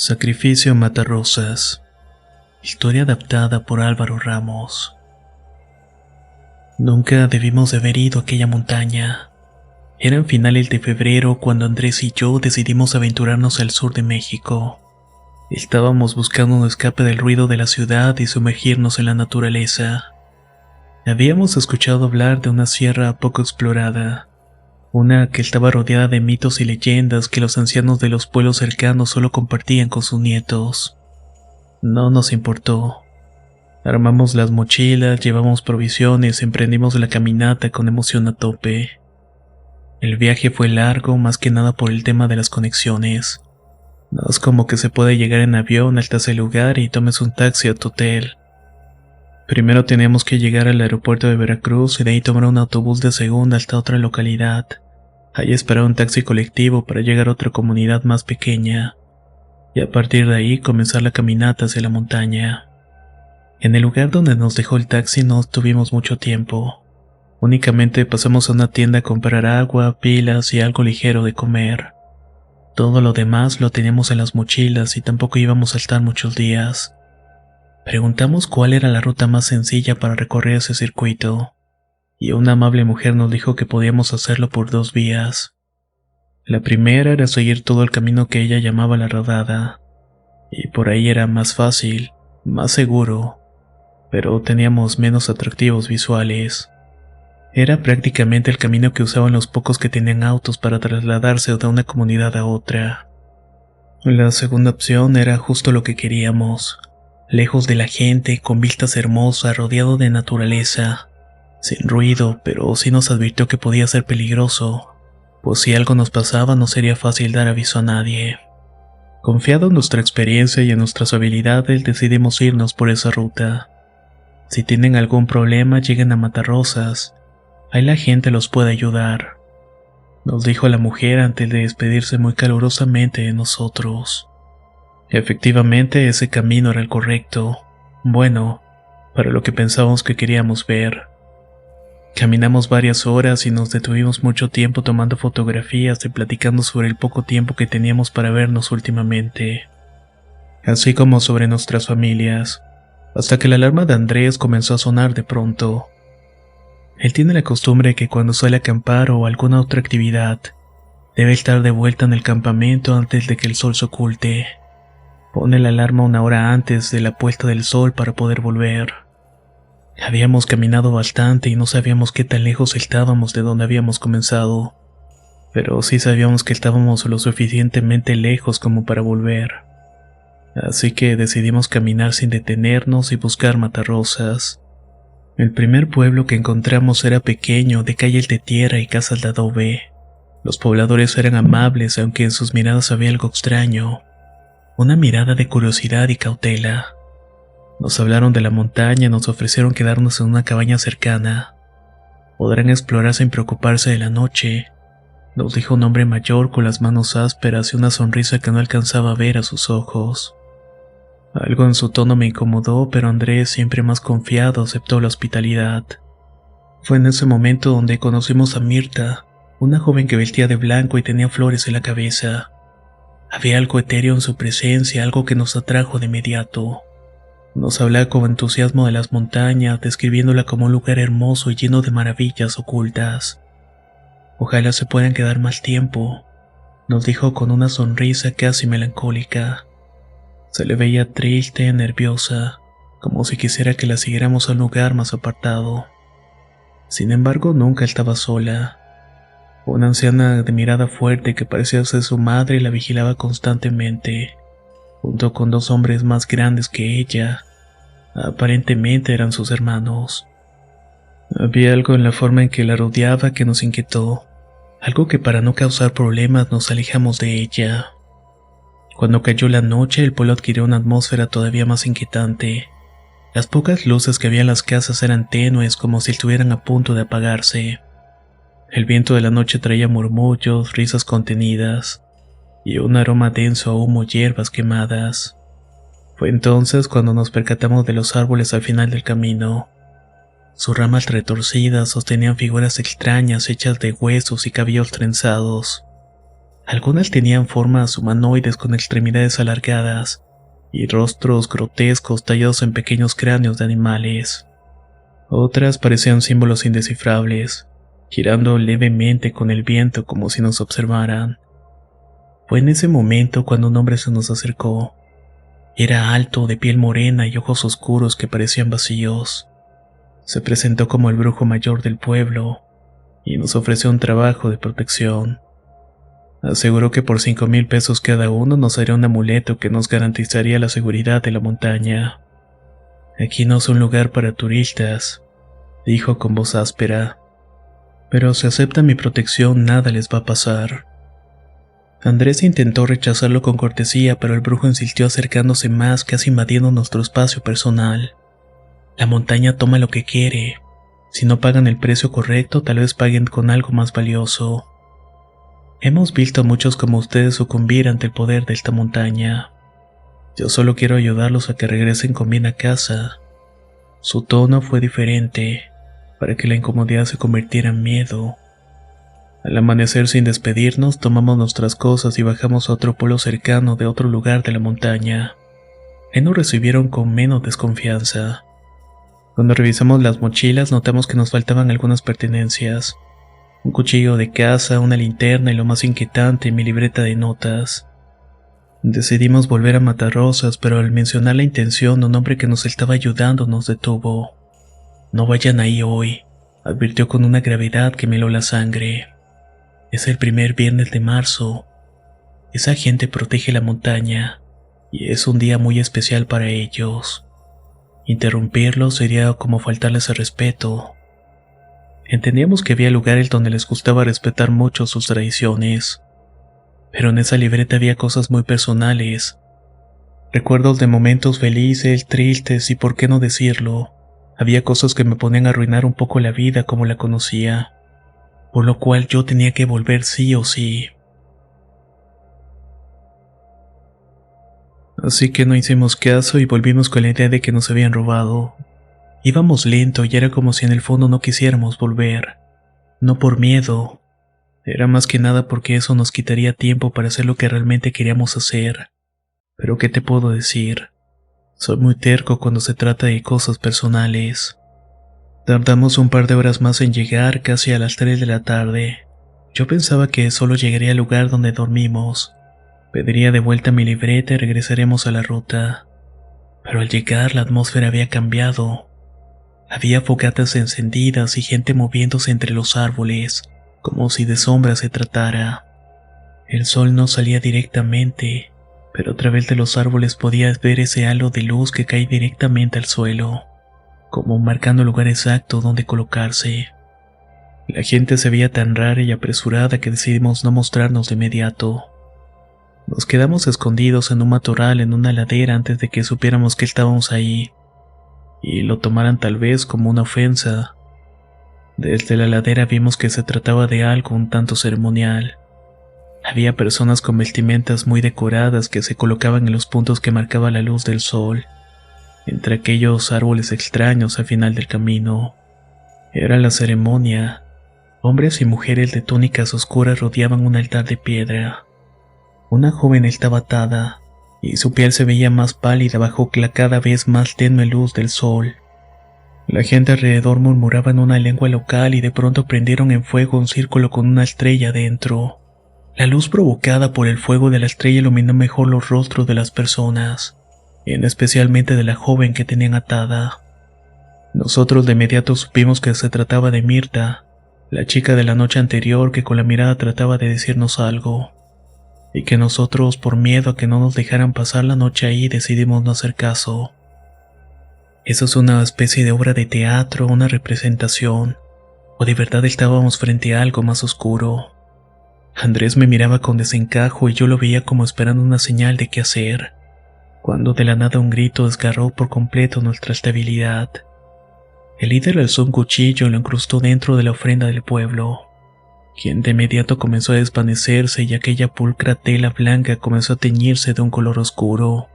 Sacrificio en Matarrosas. Historia adaptada por Álvaro Ramos. Nunca debimos de haber ido a aquella montaña. Eran finales de febrero cuando Andrés y yo decidimos aventurarnos al sur de México. Estábamos buscando un escape del ruido de la ciudad y sumergirnos en la naturaleza. Habíamos escuchado hablar de una sierra poco explorada, una que estaba rodeada de mitos y leyendas que los ancianos de los pueblos cercanos solo compartían con sus nietos. No nos importó. Armamos las mochilas, llevamos provisiones, emprendimos la caminata con emoción a tope. El viaje fue largo, más que nada por el tema de las conexiones. No es como que se puede llegar en avión hasta ese lugar y tomes un taxi a tu hotel. Primero teníamos que llegar al aeropuerto de Veracruz y de ahí tomar un autobús de segunda hasta otra localidad. Ahí esperar un taxi colectivo para llegar a otra comunidad más pequeña. Y a partir de ahí comenzar la caminata hacia la montaña. En el lugar donde nos dejó el taxi no tuvimos mucho tiempo. Únicamente pasamos a una tienda a comprar agua, pilas y algo ligero de comer. Todo lo demás lo teníamos en las mochilas y tampoco íbamos a estar muchos días. Preguntamos cuál era la ruta más sencilla para recorrer ese circuito, y una amable mujer nos dijo que podíamos hacerlo por 2 vías. La primera era seguir todo el camino que ella llamaba la rodada, y por ahí era más fácil, más seguro, pero teníamos menos atractivos visuales. Era prácticamente el camino que usaban los pocos que tenían autos para trasladarse de una comunidad a otra. La segunda opción era justo lo que queríamos, lejos de la gente, con vistas hermosas, rodeado de naturaleza, sin ruido, pero sí nos advirtió que podía ser peligroso, pues si algo nos pasaba no sería fácil dar aviso a nadie. Confiado en nuestra experiencia y en nuestras habilidades, decidimos irnos por esa ruta. Si tienen algún problema, lleguen a Matarrosas. Ahí la gente los puede ayudar, nos dijo la mujer antes de despedirse muy calurosamente de nosotros. Efectivamente, ese camino era el correcto. Bueno, para lo que pensábamos que queríamos ver. Caminamos varias horas y nos detuvimos mucho tiempo tomando fotografías y platicando sobre el poco tiempo que teníamos para vernos últimamente, así como sobre nuestras familias, hasta que la alarma de Andrés comenzó a sonar de pronto. Él tiene la costumbre de que cuando sale a acampar o alguna otra actividad, debe estar de vuelta en el campamento antes de que el sol se oculte. Pone la alarma 1 hora antes de la puesta del sol para poder volver. Habíamos caminado bastante y no sabíamos qué tan lejos estábamos de donde habíamos comenzado, pero sí sabíamos que estábamos lo suficientemente lejos como para volver. Así que decidimos caminar sin detenernos y buscar Matarrosas. El primer pueblo que encontramos era pequeño, de calles de tierra y casas de adobe. Los pobladores eran amables, aunque en sus miradas había algo extraño, una mirada de curiosidad y cautela. Nos hablaron de la montaña y nos ofrecieron quedarnos en una cabaña cercana. Podrán explorar sin preocuparse de la noche, nos dijo un hombre mayor con las manos ásperas y una sonrisa que no alcanzaba a ver a sus ojos. Algo en su tono me incomodó, pero Andrés, siempre más confiado, aceptó la hospitalidad. Fue en ese momento donde conocimos a Mirta, una joven que vestía de blanco y tenía flores en la cabeza. Había algo etéreo en su presencia, algo que nos atrajo de inmediato. Nos hablaba con entusiasmo de las montañas, describiéndola como un lugar hermoso y lleno de maravillas ocultas. Ojalá se puedan quedar más tiempo, nos dijo con una sonrisa casi melancólica. Se le veía triste, nerviosa, como si quisiera que la siguiéramos a un lugar más apartado. Sin embargo, nunca estaba sola. Una anciana de mirada fuerte que parecía ser su madre la vigilaba constantemente, junto con 2 hombres más grandes que ella. Aparentemente eran sus hermanos. Había algo en la forma en que la rodeaba que nos inquietó, algo que para no causar problemas nos alejamos de ella. Cuando cayó la noche, el pueblo adquirió una atmósfera todavía más inquietante. Las pocas luces que había en las casas eran tenues, como si estuvieran a punto de apagarse. El viento de la noche traía murmullos, risas contenidas y un aroma denso a humo y hierbas quemadas. Fue entonces cuando nos percatamos de los árboles al final del camino. Sus ramas retorcidas sostenían figuras extrañas hechas de huesos y cabellos trenzados. Algunas tenían formas humanoides con extremidades alargadas y rostros grotescos tallados en pequeños cráneos de animales. Otras parecían símbolos indescifrables, girando levemente con el viento como si nos observaran. Fue en ese momento cuando un hombre se nos acercó. Era alto, de piel morena y ojos oscuros que parecían vacíos. Se presentó como el brujo mayor del pueblo y nos ofreció un trabajo de protección. Aseguró que por 5,000 pesos cada uno nos haría un amuleto que nos garantizaría la seguridad de la montaña. Aquí no es un lugar para turistas, dijo con voz áspera. Pero si aceptan mi protección, nada les va a pasar. Andrés intentó rechazarlo con cortesía, pero el brujo insistió acercándose más, casi invadiendo nuestro espacio personal. La montaña toma lo que quiere. Si no pagan el precio correcto, tal vez paguen con algo más valioso. Hemos visto a muchos como ustedes sucumbir ante el poder de esta montaña. Yo solo quiero ayudarlos a que regresen con bien a casa. Su tono fue diferente, para que la incomodidad se convirtiera en miedo. Al amanecer, sin despedirnos, tomamos nuestras cosas y bajamos a otro pueblo cercano de otro lugar de la montaña. Ahí nos recibieron con menos desconfianza. Cuando revisamos las mochilas, notamos que nos faltaban algunas pertenencias. Un cuchillo de caza, una linterna y lo más inquietante, mi libreta de notas. Decidimos volver a Matarrosas, pero al mencionar la intención, un hombre que nos estaba ayudando nos detuvo. No vayan ahí hoy, advirtió con una gravedad que me heló la sangre. Es el primer viernes de marzo. Esa gente protege la montaña, y es un día muy especial para ellos. Interrumpirlos sería como faltarles al respeto. Entendíamos que había lugares donde les gustaba respetar mucho sus tradiciones, pero en esa libreta había cosas muy personales. Recuerdos de momentos felices, tristes y, por qué no decirlo, había cosas que me ponían a arruinar un poco la vida como la conocía, por lo cual yo tenía que volver sí o sí. Así que no hicimos caso y volvimos con la idea de que nos habían robado. Íbamos lento y era como si en el fondo no quisiéramos volver. No por miedo. Era más que nada porque eso nos quitaría tiempo para hacer lo que realmente queríamos hacer. Pero ¿qué te puedo decir? Soy muy terco cuando se trata de cosas personales. Tardamos un par de horas más en llegar, casi a las 3 de la tarde. Yo pensaba que solo llegaría al lugar donde dormimos. Pediría de vuelta mi libreta y regresaremos a la ruta. Pero al llegar la atmósfera había cambiado. Había fogatas encendidas y gente moviéndose entre los árboles, como si de sombra se tratara. El sol no salía directamente, pero a través de los árboles podías ver ese halo de luz que cae directamente al suelo, como marcando el lugar exacto donde colocarse. La gente se veía tan rara y apresurada que decidimos no mostrarnos de inmediato. Nos quedamos escondidos en un matorral en una ladera antes de que supiéramos que estábamos ahí, y lo tomaran tal vez como una ofensa. Desde la ladera vimos que se trataba de algo un tanto ceremonial. Había personas con vestimentas muy decoradas que se colocaban en los puntos que marcaba la luz del sol, entre aquellos árboles extraños al final del camino. Era la ceremonia. Hombres y mujeres de túnicas oscuras rodeaban un altar de piedra. Una joven estaba atada, y su piel se veía más pálida bajo la cada vez más tenue luz del sol. La gente alrededor murmuraba en una lengua local y de pronto prendieron en fuego un círculo con una estrella dentro. La luz provocada por el fuego de la estrella iluminó mejor los rostros de las personas, especialmente de la joven que tenían atada. Nosotros de inmediato supimos que se trataba de Mirta, la chica de la noche anterior que con la mirada trataba de decirnos algo, y que nosotros, por miedo a que no nos dejaran pasar la noche ahí, decidimos no hacer caso. ¿Eso es una especie de obra de teatro, una representación, o de verdad estábamos frente a algo más oscuro? Andrés me miraba con desencajo y yo lo veía como esperando una señal de qué hacer, cuando de la nada un grito desgarró por completo nuestra estabilidad. El líder alzó un cuchillo y lo incrustó dentro de la ofrenda del pueblo, quien de inmediato comenzó a desvanecerse y aquella pulcra tela blanca comenzó a teñirse de un color oscuro.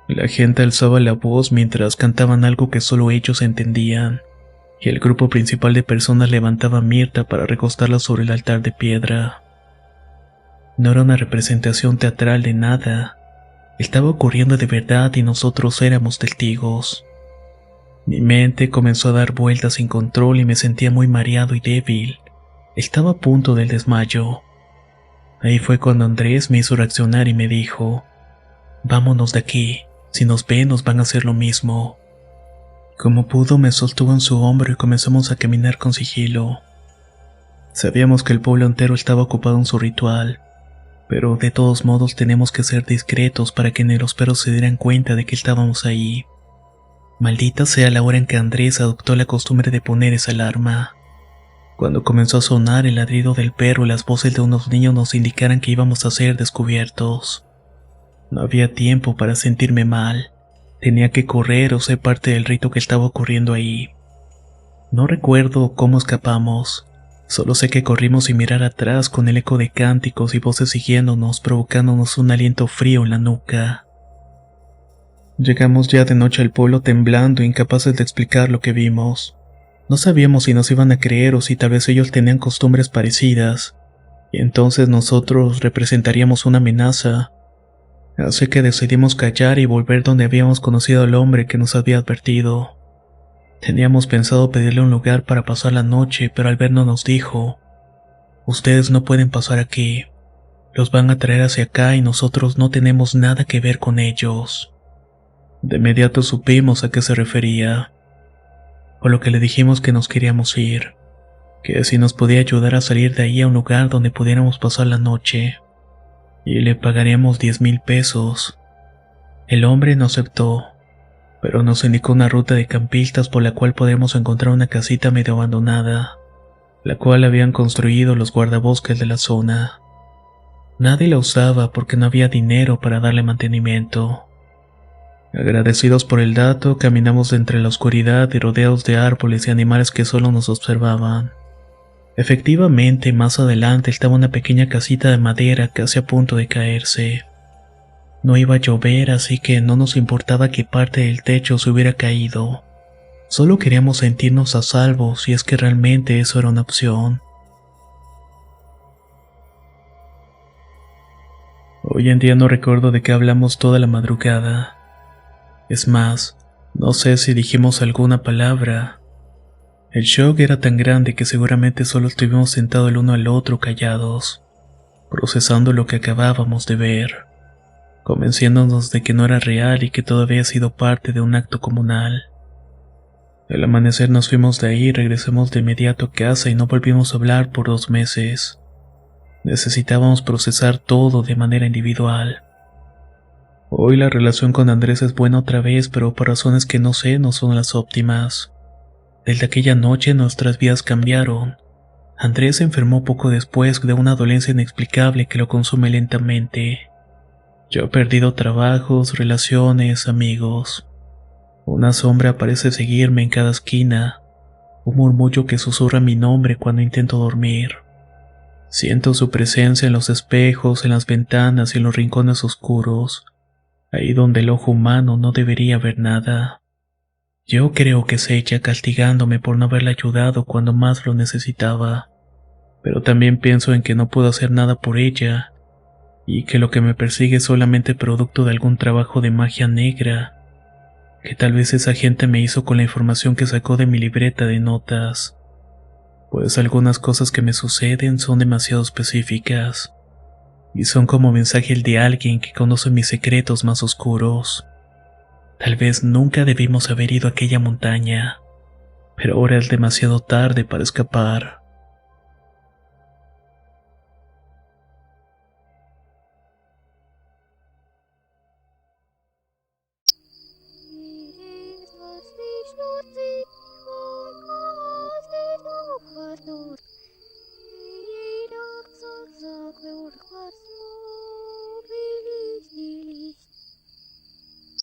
La gente alzaba la voz mientras cantaban algo que solo ellos entendían, y el grupo principal de personas levantaba a Mirta para recostarla sobre el altar de piedra. No era una representación teatral de nada. Estaba ocurriendo de verdad y nosotros éramos testigos. Mi mente comenzó a dar vueltas sin control y me sentía muy mareado y débil. Estaba a punto del desmayo. Ahí fue cuando Andrés me hizo reaccionar y me dijo: vámonos de aquí, si nos ven nos van a hacer lo mismo. Como pudo me sostuvo en su hombro y comenzamos a caminar con sigilo. Sabíamos que el pueblo entero estaba ocupado en su ritual, pero de todos modos tenemos que ser discretos para que ni los perros se dieran cuenta de que estábamos ahí. Maldita sea la hora en que Andrés adoptó la costumbre de poner esa alarma. Cuando comenzó a sonar el ladrido del perro y las voces de unos niños nos indicaran que íbamos a ser descubiertos. No había tiempo para sentirme mal. Tenía que correr o ser parte del rito que estaba ocurriendo ahí. No recuerdo cómo escapamos. Solo sé que corrimos sin mirar atrás con el eco de cánticos y voces siguiéndonos, provocándonos un aliento frío en la nuca. Llegamos ya de noche al pueblo temblando, incapaces de explicar lo que vimos. No sabíamos si nos iban a creer o si tal vez ellos tenían costumbres parecidas, y entonces nosotros representaríamos una amenaza. Así que decidimos callar y volver donde habíamos conocido al hombre que nos había advertido. Teníamos pensado pedirle un lugar para pasar la noche, pero al vernos nos dijo: ustedes no pueden pasar aquí. Los van a traer hacia acá y nosotros no tenemos nada que ver con ellos. De inmediato supimos a qué se refería, por lo que le dijimos que nos queríamos ir, que si nos podía ayudar a salir de ahí a un lugar donde pudiéramos pasar la noche, y le pagaríamos 10,000 pesos. El hombre no aceptó, pero nos indicó una ruta de campistas por la cual podemos encontrar una casita medio abandonada, la cual habían construido los guardabosques de la zona. Nadie la usaba porque no había dinero para darle mantenimiento. Agradecidos por el dato, caminamos de entre la oscuridad y rodeados de árboles y animales que solo nos observaban. Efectivamente, más adelante estaba una pequeña casita de madera casi a punto de caerse. No iba a llover, así que no nos importaba que parte del techo se hubiera caído. Solo queríamos sentirnos a salvo, si es que realmente eso era una opción. Hoy en día no recuerdo de qué hablamos toda la madrugada. Es más, no sé si dijimos alguna palabra. El shock era tan grande que seguramente solo estuvimos sentados el uno al otro callados, procesando lo que acabábamos de ver, convenciéndonos de que no era real y que todo había sido parte de un acto comunal. Al amanecer nos fuimos de ahí y regresamos de inmediato a casa y no volvimos a hablar por 2 meses. Necesitábamos procesar todo de manera individual. Hoy la relación con Andrés es buena otra vez, pero por razones que no sé no son las óptimas. Desde aquella noche nuestras vidas cambiaron. Andrés se enfermó poco después de una dolencia inexplicable que lo consume lentamente. Yo he perdido trabajos, relaciones, amigos. Una sombra parece seguirme en cada esquina, un murmullo que susurra mi nombre cuando intento dormir. Siento su presencia en los espejos, en las ventanas y en los rincones oscuros, ahí donde el ojo humano no debería ver nada. Yo creo que es ella castigándome por no haberla ayudado cuando más lo necesitaba, pero también pienso en que no puedo hacer nada por ella, y que lo que me persigue es solamente producto de algún trabajo de magia negra, que tal vez esa gente me hizo con la información que sacó de mi libreta de notas, pues algunas cosas que me suceden son demasiado específicas, y son como mensajes de alguien que conoce mis secretos más oscuros. Tal vez nunca debimos haber ido a aquella montaña, pero ahora es demasiado tarde para escapar.